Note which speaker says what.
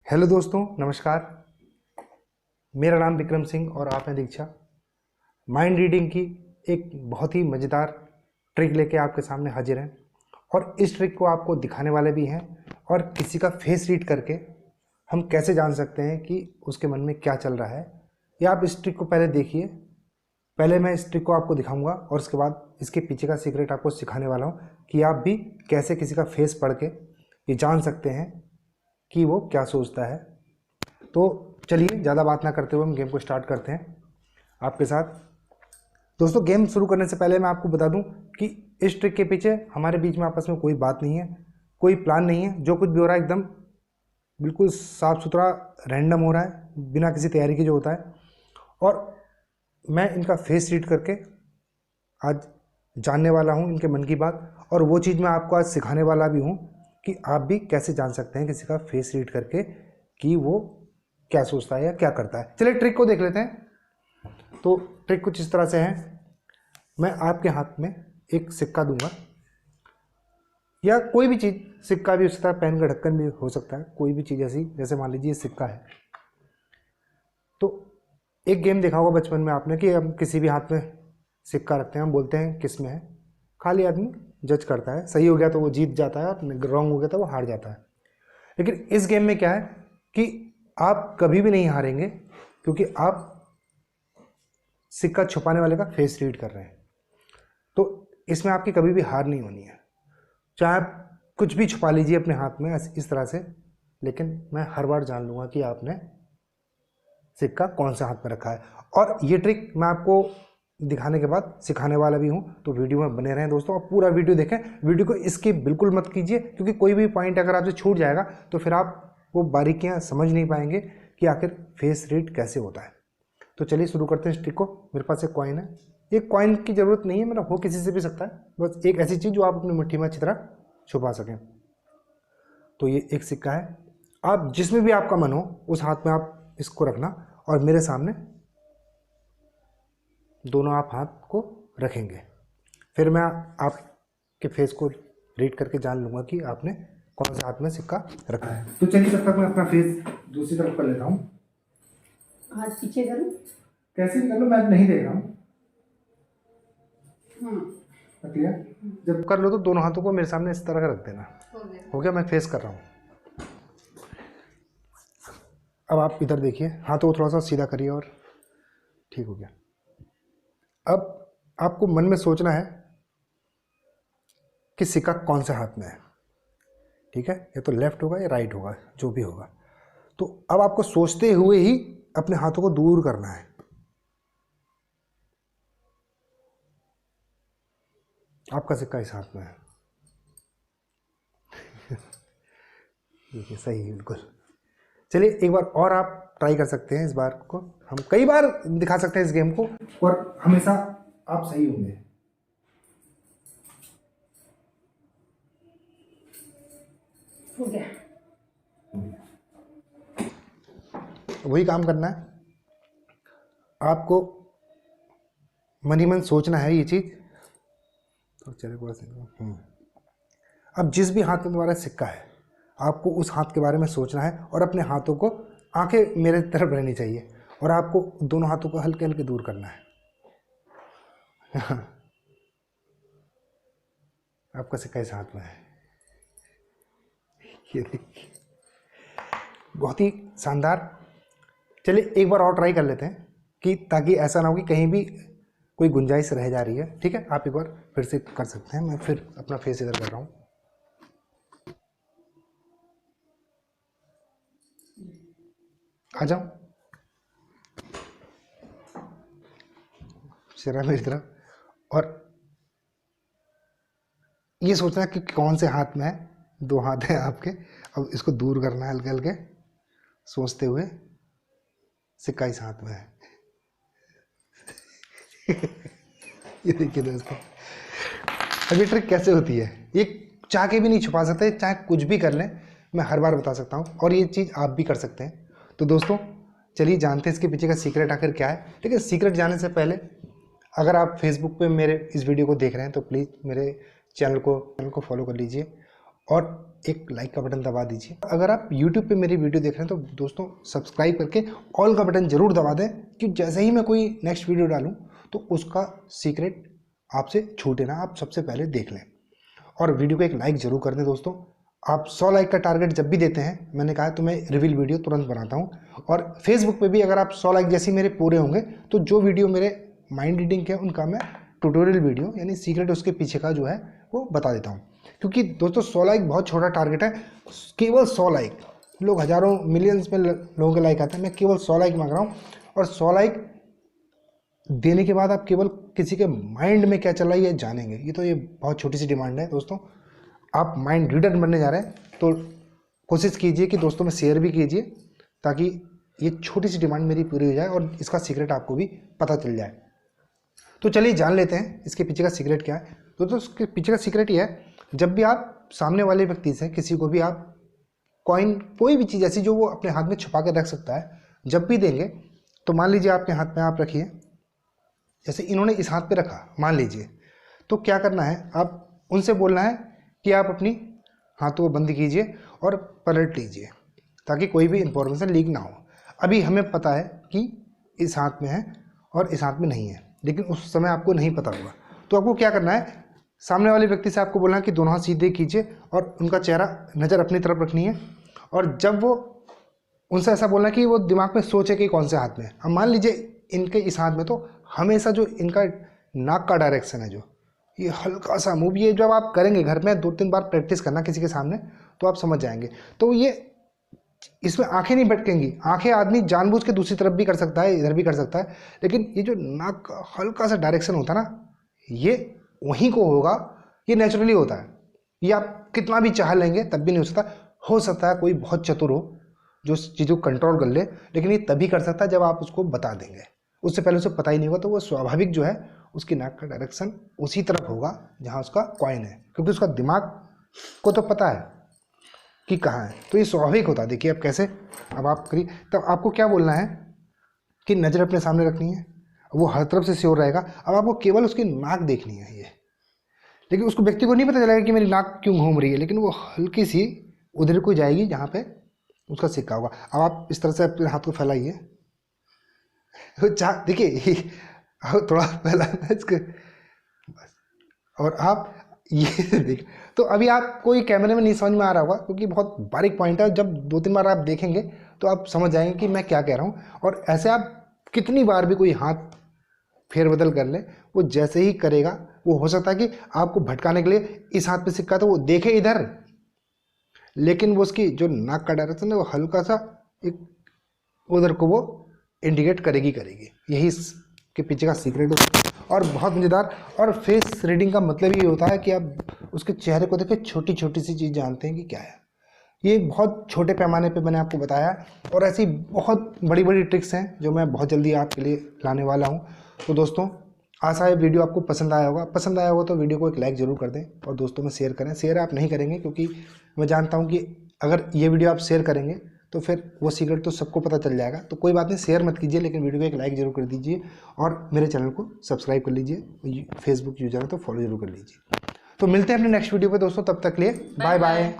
Speaker 1: Hello दोस्तों, नमस्कार। मेरा नाम विक्रम सिंह और आप हैं दीक्षा। माइंड रीडिंग की एक बहुत ही मज़ेदार ट्रिक लेके आपके सामने हाजिर हैं और इस ट्रिक को आपको दिखाने वाले भी हैं। और किसी का फेस रीड करके हम कैसे जान सकते हैं कि उसके मन में क्या चल रहा है, ये आप इस ट्रिक को पहले देखिए। पहले मैं इस ट्रिक को आपको दिखाऊंगा और उसके बाद इसके पीछे का सीक्रेट आपको सिखाने वाला हूँ कि आप भी कैसे किसी का फेस पढ़ के ये जान सकते हैं कि वो क्या सोचता है। तो चलिए ज़्यादा बात ना करते हुए हम गेम को स्टार्ट करते हैं आपके साथ। दोस्तों, गेम शुरू करने से पहले मैं आपको बता दूं कि इस ट्रिक के पीछे हमारे बीच में आपस में कोई बात नहीं है, कोई प्लान नहीं है। जो कुछ भी हो रहा है एकदम बिल्कुल साफ़ सुथरा रैंडम हो रहा है, बिना किसी तैयारी के जो होता है। और मैं इनका फेस रीड करके आज जानने वाला हूँ इनके मन की बात, और वो चीज़ मैं आपको आज सिखाने वाला भी हूँ कि आप भी कैसे जान सकते हैं किसी का फेस रीड करके कि वो क्या सोचता है या क्या करता है। चलिए ट्रिक को देख लेते हैं। तो ट्रिक कुछ इस तरह से है। मैं आपके हाथ में एक सिक्का दूंगा या कोई भी चीज़, सिक्का भी हो सकता है, पेन का ढक्कन भी हो सकता है, कोई भी चीज़ ऐसी, जैसे मान लीजिए सिक्का है। तो एक गेम देखा होगा बचपन में आपने कि हम किसी भी हाथ में सिक्का रखते हैं, हम बोलते हैं किस में है, खाली आदमी जज करता है, सही हो गया तो वो जीत जाता है और रॉन्ग हो गया तो वो हार जाता है। लेकिन इस गेम में क्या है कि आप कभी भी नहीं हारेंगे, क्योंकि आप सिक्का छुपाने वाले का फेस रीड कर रहे हैं। तो इसमें आपकी कभी भी हार नहीं होनी है, चाहे आप कुछ भी छुपा लीजिए अपने हाथ में इस तरह से, लेकिन मैं हर बार जान लूँगा कि आपने सिक्का कौन सा हाथ में रखा है। और ये ट्रिक मैं आपको दिखाने के बाद सिखाने वाला भी हूँ, तो वीडियो में बने रहें दोस्तों। आप पूरा वीडियो देखें, वीडियो को स्किप बिल्कुल मत कीजिए, क्योंकि कोई भी पॉइंट अगर आपसे छूट जाएगा तो फिर आप वो बारीकियाँ समझ नहीं पाएंगे कि आखिर फेस रीड कैसे होता है। तो चलिए शुरू करते हैं इस ट्रिक को। मेरे पास एक कॉइन है। ये कॉइन की ज़रूरत नहीं है, मेरा हो किसी से भी सकता है, बस एक ऐसी चीज़ जो आप अपनी मुट्ठी में अच्छी तरह छुपा सकें। तो ये एक सिक्का है। आप जिसमें भी आपका मन हो उस हाथ में आप इसको रखना और मेरे सामने दोनों आप हाथ को रखेंगे। फिर मैं आपके फेस को रीड करके जान लूँगा कि आपने कौन से हाथ में सिक्का रखा है। तो चलिए तब तक मैं अपना फेस दूसरी तरफ कर लेता हूँ।
Speaker 2: हाथ पीछे करूँ?
Speaker 1: कैसे भी कर लो, मैं नहीं देख रहा हूँ। क्लियर? जब कर लो तो दोनों हाथों को मेरे सामने इस तरह का रख देना। हो गया, मैं फेस कर रहा हूँ। अब आप इधर देखिए, हाथों को थोड़ा सा सीधा करिए और ठीक हो गया। अब आपको मन में सोचना है कि सिक्का कौन से हाथ में है। ठीक है, या तो लेफ्ट होगा या राइट होगा, जो भी होगा। तो अब आपको सोचते हुए ही अपने हाथों को दूर करना है। आपका सिक्का इस हाथ में है। देखिए सही है बिल्कुल। चलिए एक बार और आप ट्राई कर सकते हैं। इस बार को हम कई बार दिखा सकते हैं इस गेम को, और हमेशा आप सही होंगे।
Speaker 2: हो गया।
Speaker 1: वही काम करना है आपको, मन ही मन सोचना है ये चीज। तो चलिए अब जिस भी हाथ में तुम्हारा सिक्का है, आपको उस हाथ के बारे में सोचना है और अपने हाथों को, आंखें मेरे तरफ रहनी चाहिए, और आपको दोनों हाथों को हल्के हल्के दूर करना है। आपका सिक्का इस हाथ में है। ये देखिए, बहुत ही शानदार। चलिए एक बार और ट्राई कर लेते हैं कि ताकि ऐसा ना हो कि कहीं भी कोई गुंजाइश रह जा रही है। ठीक है, आप एक बार फिर से कर सकते हैं। मैं फिर अपना फेस इधर कर रहा हूँ। आ जाओ चेहरा मेरी तरफ, और ये सोचना कि कौन से हाथ में है। दो हाथ हैं आपके, अब इसको दूर करना है हल्के हल्के सोचते हुए। सिक्का इस हाथ में है। ये देखिए दोस्तों, अब ये ट्रिक कैसे होती है, ये चाह के भी नहीं छुपा सकते, चाहे कुछ भी कर लें। मैं हर बार बता सकता हूँ, और ये चीज़ आप भी कर सकते हैं। तो दोस्तों चलिए जानते हैं इसके पीछे का सीक्रेट आखिर क्या है। लेकिन सीक्रेट जानने से पहले, अगर आप फेसबुक पे मेरे इस वीडियो को देख रहे हैं तो प्लीज़ मेरे चैनल को फॉलो कर लीजिए, और एक लाइक का बटन दबा दीजिए। अगर आप YouTube पे मेरी वीडियो देख रहे हैं तो दोस्तों सब्सक्राइब करके ऑल का बटन जरूर दबा दें कि जैसे ही मैं कोई नेक्स्ट वीडियो डालूं तो उसका सीक्रेट आपसे छूटे ना, आप सबसे पहले देख लें। और वीडियो को एक लाइक जरूर कर दें दोस्तों। आप 100 लाइक का टारगेट जब भी देते हैं, मैंने कहा तो मैं रिवील वीडियो तुरंत बनाता हूँ। और फेसबुक पे भी अगर आप 100 लाइक जैसे मेरे पूरे होंगे तो जो वीडियो मेरे माइंड रीडिंग के उनका मैं ट्यूटोरियल वीडियो यानी सीक्रेट उसके पीछे का जो है वो बता देता हूँ। क्योंकि दोस्तों 100 लाइक बहुत छोटा टारगेट है, केवल 100 लाइक। लोग हज़ारों मिलियंस में लोगों के लाइक आते हैं, मैं केवल 100 लाइक मांग रहा हूँ। और 100 लाइक देने के बाद आप केवल किसी के माइंड में क्या चल रहा है ये जानेंगे। ये बहुत छोटी सी डिमांड है दोस्तों। आप माइंड रीडर बनने जा रहे हैं तो कोशिश कीजिए कि दोस्तों में शेयर भी कीजिए ताकि ये छोटी सी डिमांड मेरी पूरी हो जाए और इसका सीक्रेट आपको भी पता चल जाए। तो चलिए जान लेते हैं इसके पीछे का सीक्रेट क्या है। दोस्तों इसके पीछे का सीक्रेट ये है, जब भी आप सामने वाले व्यक्ति से किसी को भी आप कॉइन कोई भी चीज़ ऐसी जो वो अपने हाथ में छुपा के रख सकता है, जब भी देंगे तो मान लीजिए आपके हाथ में आप रखिए, जैसे इन्होंने इस हाथ पे रखा मान लीजिए, तो क्या करना है, आप उनसे बोलना है कि आप अपनी हाथों को बंद कीजिए और पलट लीजिए ताकि कोई भी इंफॉर्मेशन लीक ना हो। अभी हमें पता है कि इस हाथ में है और इस हाथ में नहीं है, लेकिन उस समय आपको नहीं पता होगा। तो आपको क्या करना है, सामने वाले व्यक्ति से आपको बोलना है कि दोनों हाथ सीधे कीजिए और उनका चेहरा नज़र अपनी तरफ रखनी है। और जब वो उनसे ऐसा बोलना है कि वो दिमाग में सोचे कि कौन से हाथ में है। अब मान लीजिए इनके इस हाथ में, तो हमेशा जो इनका नाक का डायरेक्शन है, जो ये हल्का सा मूव, ये जब आप करेंगे घर में 2-3 बार प्रैक्टिस करना किसी के सामने तो आप समझ जाएंगे। तो ये इसमें आंखें नहीं भटकेंगी। आंखें आदमी जानबूझ के दूसरी तरफ भी कर सकता है, इधर भी कर सकता है, लेकिन ये जो नाक का हल्का सा डायरेक्शन होता है ना, ये वहीं को होगा, ये नेचुरली होता है। ये आप कितना भी चाह लेंगे तब भी नहीं हो सकता। हो सकता है कोई बहुत चतुर हो जो चीज़ों को कंट्रोल कर ले, लेकिन ये तभी कर सकता है जब आप उसको बता देंगे। उससे पहले उसे पता ही नहीं होगा, तो वो स्वाभाविक जो है उसकी नाक का डायरेक्शन उसी तरफ होगा जहाँ उसका कॉइन है, क्योंकि उसका दिमाग को तो पता है कि कहाँ है, तो ये स्वाभाविक होता है। देखिए अब कैसे, अब आप करिए, तब आपको क्या बोलना है कि नज़र अपने सामने रखनी है, वो हर तरफ से श्योर रहेगा। अब आपको केवल उसकी नाक देखनी है ये, लेकिन उसको व्यक्ति को नहीं पता चलेगा कि मेरी नाक क्यों घूम रही है, लेकिन वो हल्की सी उधर को जाएगी जहाँ पे उसका सिक्का होगा। अब आप इस तरह से अपने हाथ को फैलाइए, देखिए थोड़ा फैलाना इसके बस, और आप ये देखिए। तो अभी आप कोई कैमरे में नहीं समझ में आ रहा होगा क्योंकि बहुत बारीक पॉइंट है। जब 2-3 बार आप देखेंगे तो आप समझ जाएंगे कि मैं क्या कह रहा हूँ। और ऐसे आप कितनी बार भी कोई हाथ फेरबदल कर ले, वो जैसे ही करेगा, वो हो सकता है कि आपको भटकाने के लिए इस हाथ पे सिक्का तो वो देखे इधर, लेकिन वो उसकी जो नाक का डायरेक्शन है वो हल्का सा एक उधर को वो इंडिकेट करेगी। यही इसके पीछे का सीक्रेट है और बहुत मज़ेदार। और फेस रीडिंग का मतलब ये होता है कि आप उसके चेहरे को देख के छोटी छोटी सी चीज़ जानते हैं कि क्या है। ये बहुत छोटे पैमाने पे मैंने आपको बताया, और ऐसी बहुत बड़ी बड़ी ट्रिक्स हैं जो मैं बहुत जल्दी आपके लिए लाने वाला हूँ। तो दोस्तों आशा है वीडियो आपको पसंद आया होगा। पसंद आया होगा तो वीडियो को एक लाइक ज़रूर कर दें और दोस्तों में शेयर करें। शेयर आप नहीं करेंगे क्योंकि मैं जानता हूँ कि अगर ये वीडियो आप शेयर करेंगे तो फिर वो सीक्रेट तो सबको पता चल जाएगा। तो कोई बात नहीं, शेयर मत कीजिए, लेकिन वीडियो को एक लाइक जरूर कर दीजिए और मेरे चैनल को सब्सक्राइब कर लीजिए। फेसबुक यूजर है तो फॉलो जरूर कर लीजिए। तो मिलते हैं अपने नेक्स्ट वीडियो पे दोस्तों, तब तक लिए बाय बाय।